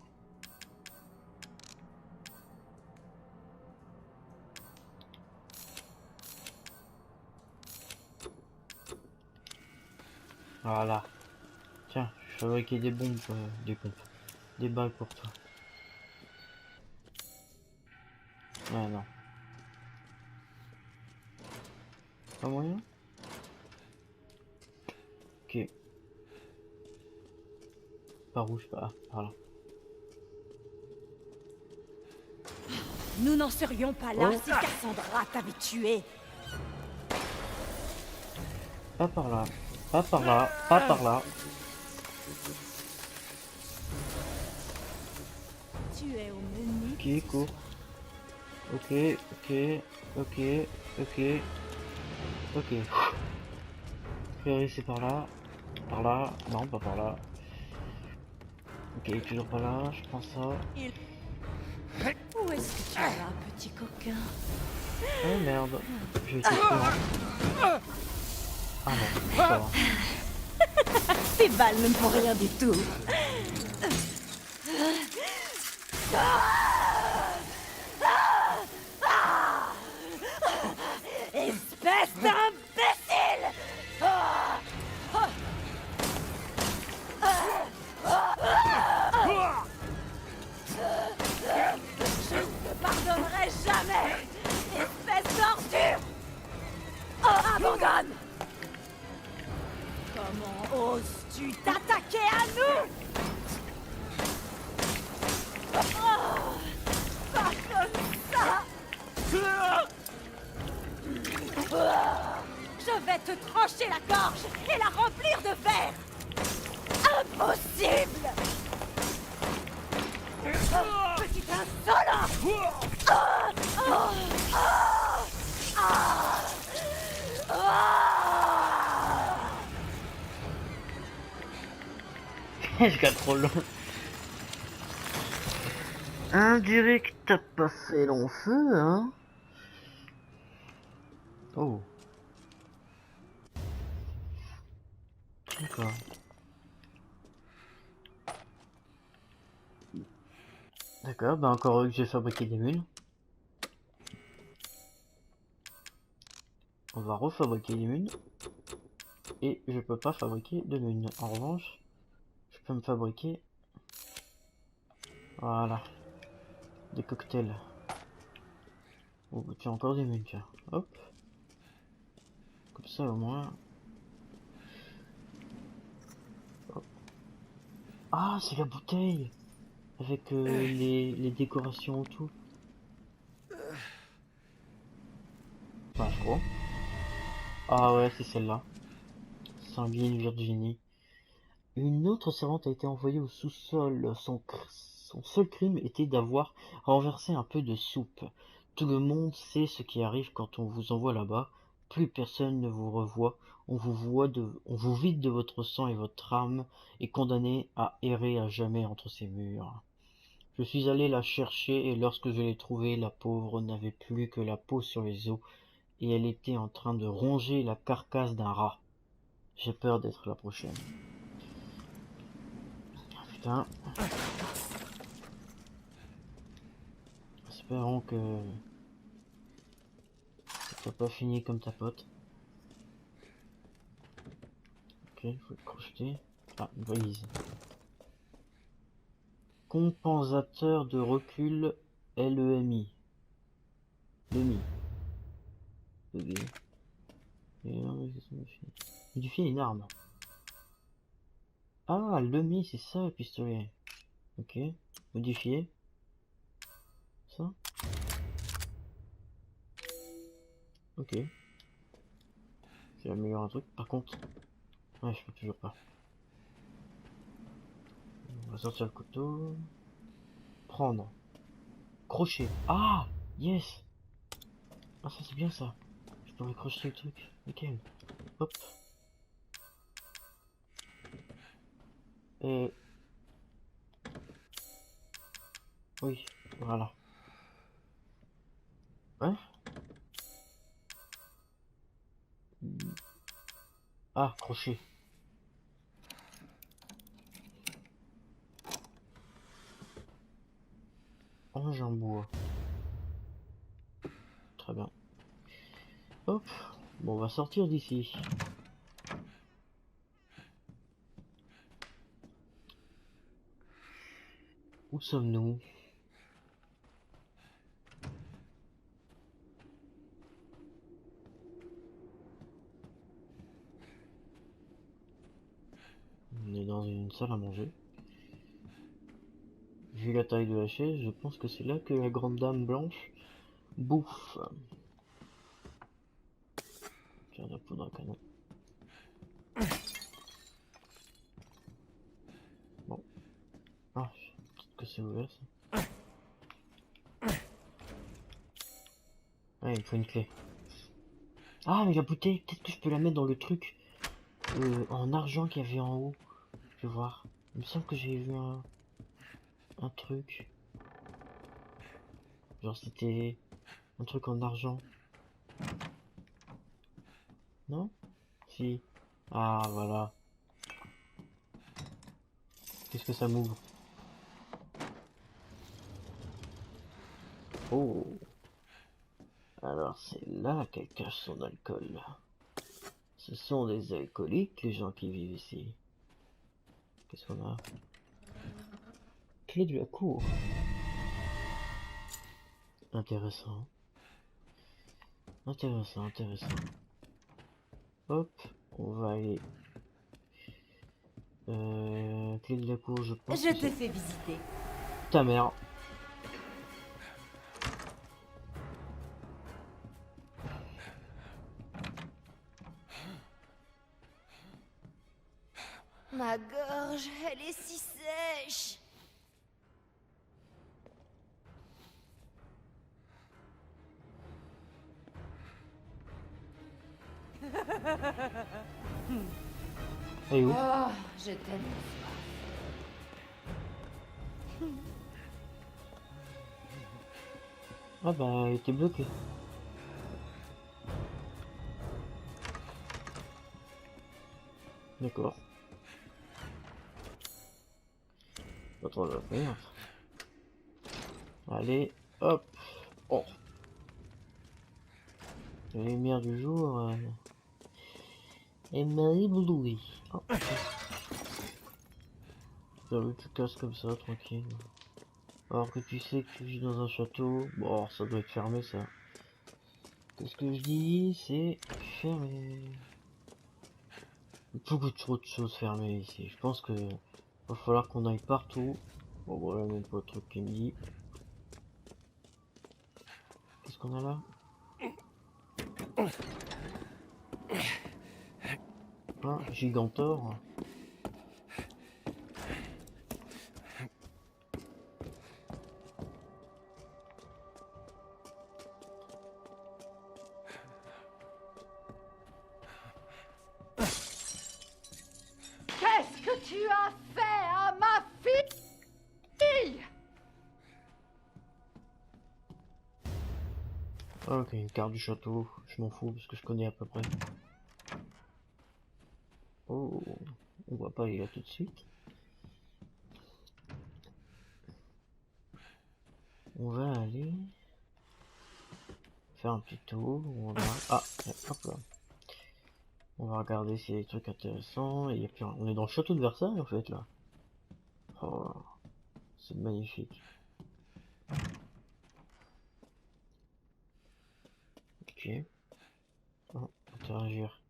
Voilà. Tiens, je vais fabriquer des bombes, des balles pour toi. Ouais, non. Pas moyen? Ok. Par où je pars? Par là. Nous n'en serions pas là si Cassandra t'avait tué. Pas par là. Pas par là. Pas par là. Tu es au menu. Ok, court. Ok, ok, ok, ok, ok. Priori c'est par là. Par là. Non, pas par là. Ok, toujours pas là, je prends ça. Où est-ce que tu vas, petit coquin? Oh merde, j'ai été trop loin. Ah non, ça va. Ces balles ne me font rien du tout. Espèce d'imbécile! Je ne te pardonnerai jamais, espèce d'ordure! Oh, abandonne! Comment oses-tu t'attaquer à nous? Oh, pas comme ça! Je vais te trancher la gorge et la remplir de verre! Impossible! Oh, petit insolent! Je garde trop long. Un direct t'as pas fait long feu, hein? Oh. D'accord. D'accord, bah encore heureux que j'ai fabriqué des mules. On va refabriquer des mules. Et je peux pas fabriquer de mules. En revanche, je peux me fabriquer... Voilà. Des cocktails. Oh, bah, tiens, encore des mules, tiens. Hop. Comme ça, au moins... Hop. Ah, c'est la bouteille! Avec les décorations autour. Bah, je crois. Ah ouais, c'est celle-là. Sanguine Virginie. Une autre servante a été envoyée au sous-sol. Son seul crime était d'avoir renversé un peu de soupe. Tout le monde sait ce qui arrive quand on vous envoie là-bas. Plus personne ne vous revoit. On vous vide de votre sang et votre âme est condamné à errer à jamais entre ces murs. Je suis allé la chercher et lorsque je l'ai trouvée, la pauvre n'avait plus que la peau sur les os et elle était en train de ronger la carcasse d'un rat. J'ai peur d'être la prochaine. Putain. Espérons que t'as pas fini comme ta pote. Ok, il faut le crocheter. Ah, une valise. Compensateur de recul LEMI. LEMI. Ok. Modifier une arme. Ah, LEMI, c'est ça le pistolet. Ok. Modifier. Ça. Ok. J'ai amélioré un truc. Par contre. Ouais, je peux toujours pas. On va sortir le couteau. Prendre. Crochet. Ah! Yes! Ah, ça c'est bien ça. Je peux recrocher le truc. Nickel. Hop. Et... Oui, voilà. Ouais. Ah, crochet. Ange en bois. Très bien. Hop. Bon, on va sortir d'ici. Où sommes-nous? On est dans une salle à manger. Vu la taille de la chaise, je pense que c'est là que la grande dame blanche bouffe. Tiens, la poudre à canon. Bon. Ah, peut-être que c'est ouvert ça. Ah, il me faut une clé. Ah, mais la bouteille, peut-être que je peux la mettre dans le truc en argent qu'il y avait en haut. Je vais voir. Il me semble que j'ai vu un truc. Genre c'était un truc en argent. Non? Si. Ah, voilà. Qu'est-ce que ça m'ouvre? Oh. Alors c'est là qu'elle cache son alcool. Ce sont des alcooliques, les gens qui vivent ici. Qu'est-ce qu'on a? Clé de la cour. Intéressant. Intéressant, intéressant. Hop, on va aller... clé de la cour, je pense. Je te fais visiter. Ta mère. Ma gorge, elle est si sèche. Elle est où? Oh, je t'aime. Ah bah, il était bloqué. D'accord. Pas trop de faire. Allez, hop. Oh. La lumière du jour. Elle m'a ébloui. Oh. Tu casses comme ça, tranquille. Alors que tu sais que tu vis dans un château. Bon, ça doit être fermé, ça. Qu'est-ce que je dis? C'est fermé. Beaucoup trop de choses fermées ici. Je pense que va falloir qu'on aille partout. Bon, voilà, même pas le truc qui me dit. Qu'est-ce qu'on a là? Ah, Gigantor. Qu'est-ce que tu as fait à ma fille? Ah, ok, une carte du château. Je m'en fous parce que je connais à peu près. Oh, on va pas aller là tout de suite. On va aller faire un petit tour. On va... Ah, hop là. On va regarder s'il y a des trucs intéressants. Et puis on est dans le château de Versailles en fait là. Oh, c'est magnifique. Ok. Oh, interagir.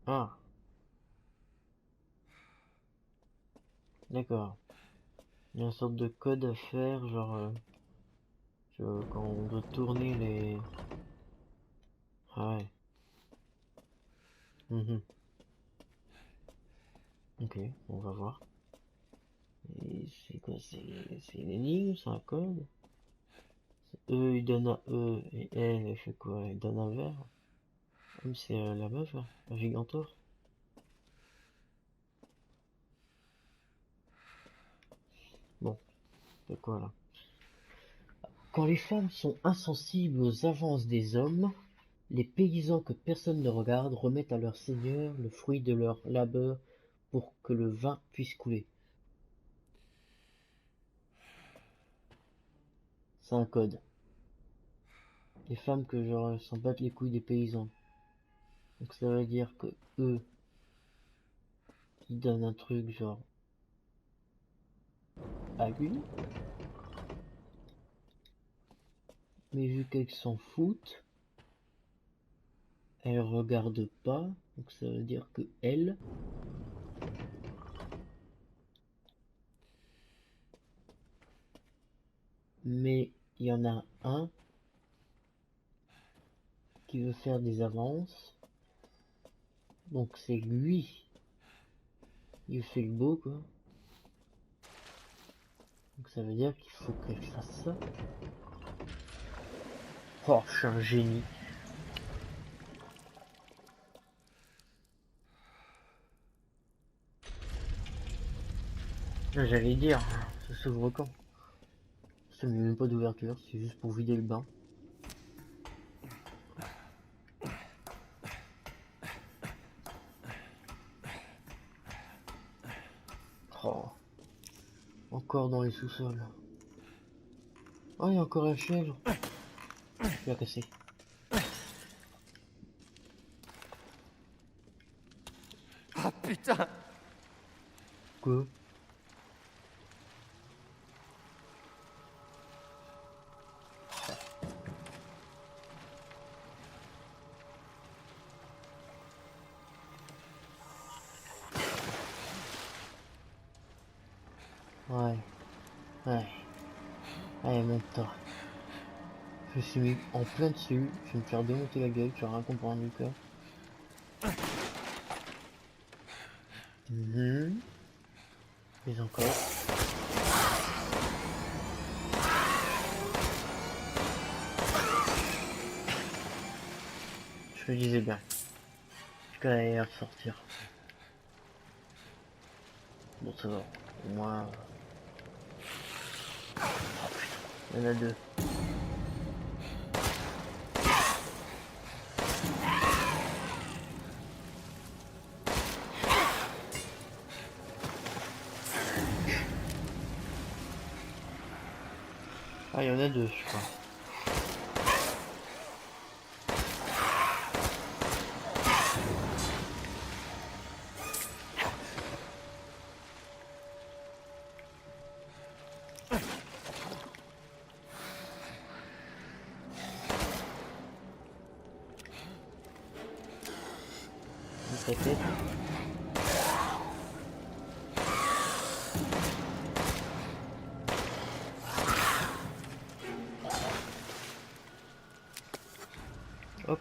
Ah. D'accord. Il y a une sorte de code à faire, genre quand on doit tourner les... Ah ouais. Mhm. Ok, on va voir. Et c'est quoi? C'est une énigme, c'est un code? E, il donne un E, et elle fait quoi? Elle donne un verre? Comme c'est la meuf, là, la Gigantor. Bon, c'est quoi là? Quand les femmes sont insensibles aux avances des hommes, les paysans que personne ne regarde remettent à leur seigneur le fruit de leur labeur pour que le vin puisse couler. C'est un code. Les femmes que genre s'en battent les couilles des paysans. Donc ça veut dire que eux, ils donnent un truc genre à lui. Mais vu qu'elles s'en foutent, elles regardent pas. Donc ça veut dire que elles, mais il y en a un qui veut faire des avances. Donc c'est lui. Il fait le beau quoi. Donc ça veut dire qu'il faut qu'elle fasse ça. Oh, je suis un génie. J'allais dire, ça s'ouvre quand? Ça met même pas d'ouverture, c'est juste pour vider le bain. Oh. Encore dans les sous-sols. Oh, il y a encore un chèvre. Je l'ai cassé. Ah putain! Quoi? Ouais. Allez, monte-toi. Je me suis mis en plein dessus. Je vais me faire démonter la gueule, tu vas rien comprendre, Lucas. Et encore. Je le disais bien. Je vais aller ressortir. Bon, ça va. Au moins... Il y en a deux. Ah, il y en a deux, je crois. Sa tête. Hop.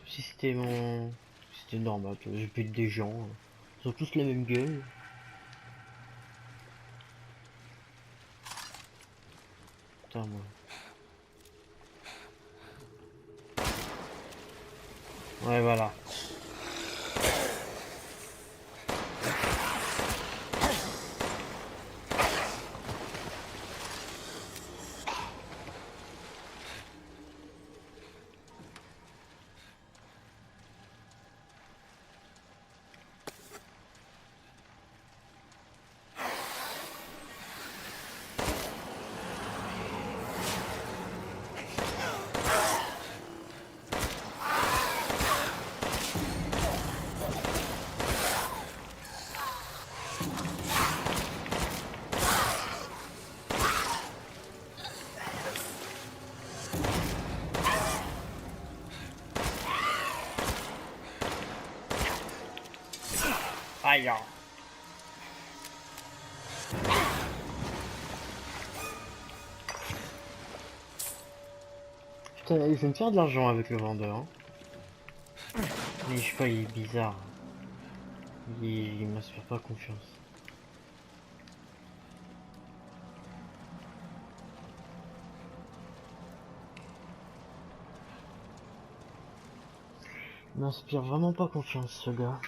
Si c'était mon... C'était normal, tu vois, j'ai bute des gens. Ils ont tous la même gueule. Putain, moi. Ouais, voilà. Aïe. Putain, je vais me faire de l'argent avec le vendeur. Hein. Mais je sais pas, il est bizarre. Il m'inspire pas confiance. Il m'inspire vraiment pas confiance, ce gars.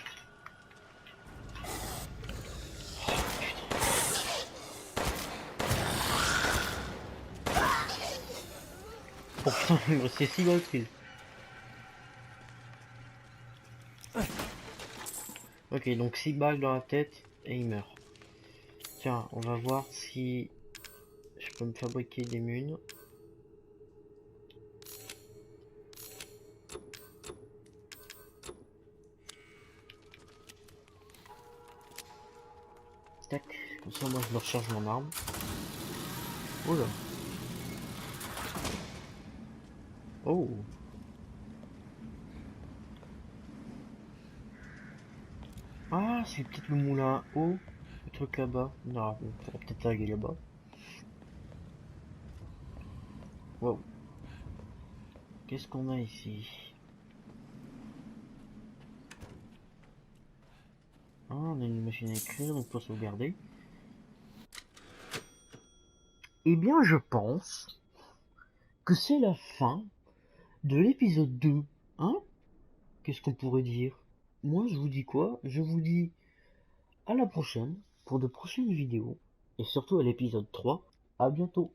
Oh putain, il me restait 6 balles prise. Ok, donc 6 balles dans la tête et il meurt. Tiens, on va voir si je peux me fabriquer des munes. Tac, comme ça moi je me recharge mon arme. Oula. Oh. Ah, c'est peut-être le moulin à eau. Le truc là-bas. Non, on pourra peut-être aller là-bas. Wow. Qu'est-ce qu'on a ici? Ah, on a une machine à écrire, donc pour sauvegarder. Eh bien, je pense que c'est la fin de l'épisode 2. Hein? Qu'est-ce qu'on pourrait dire? Moi, je vous dis quoi? Je vous dis à la prochaine pour de prochaines vidéos. Et surtout à l'épisode 3. À bientôt.